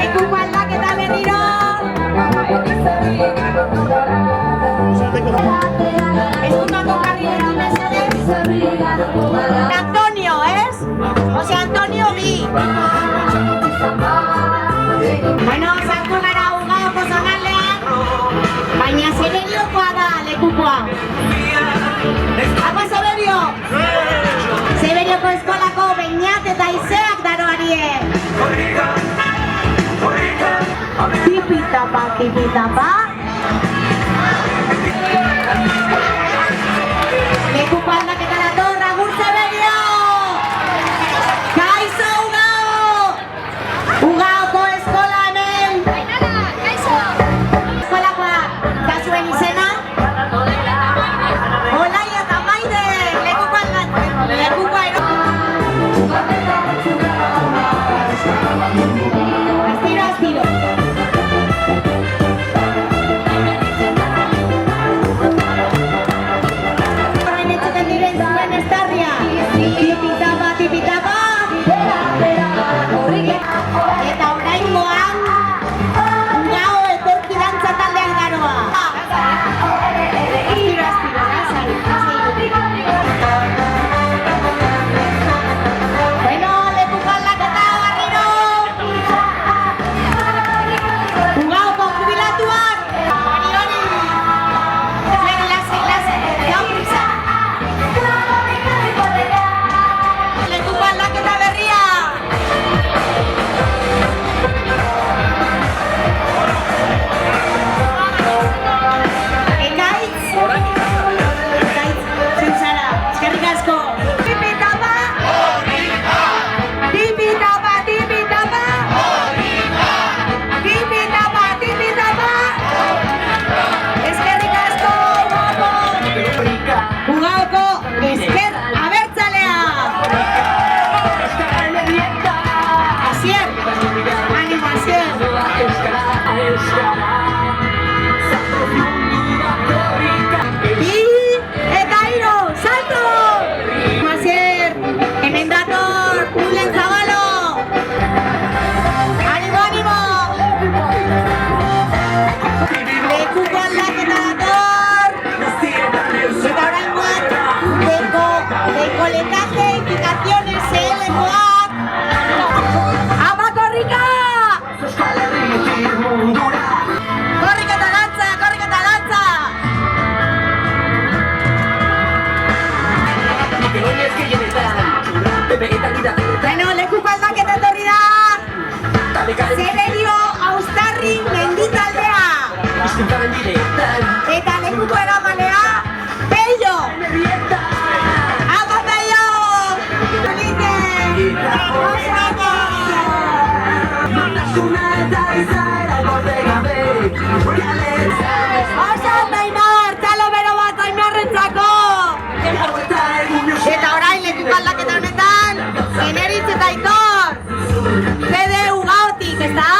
Lekuko aldaketa berriro. Eskumako karrilera mesedez. Antonio, ez? Jose Antonio bi. Bueno, sartu gara Ugaoko zonaldean, baina Zereriokoa da lekukoa. Apa Zeberio? Zeberioko eskolako Beñat eta Izeak daroarie. Tipitapa, tipitapa. Lekuko aldaketa dator, agur Zeberio! Kaixo Ugao! Ugaoko eskola hemen! Eskolakoa, da zuen izena? Olai eta Maide! Lekuko aldaketa, lekuko ero! Astiro, astiro! Tipitapa! Eta oraingoan Ugao etorki dantza taldean garoa. Astiro, bueno, lekuko aldaketa barriro. Ugaoko jubilatuak. Hori. Lase, gau prisa. Lekuko aldaketa berria. Ekaitz, zentzara, eskerrik asko. Tipitapa. Tipitapa, tipitapa. Tipitapa, tipitapa. Eskerrik asko, Ugaoko esker abertzalea. Asier, animación. Bi eta hiru, salto! Asier, hemen dator, Ulen Zabalo. Animo, animo! Lekuko aldaketa dator. Eta oraingoan, dekoletaje, indicaciones, lehengoak. Ama korrika! Korrika eta dantza, korrika eta dantza! Bueno, lekuko aldaketa etorri da! Zeberio Austarri menditaldea! Eta lekuko eramanea, Pello! Ama Pello! Oso Meinar, txalo bero bat Aimarrentzako! Eta orain lekuko aldaketa honetan, Generitz eta Aitor! CD Ugaotik, ezta?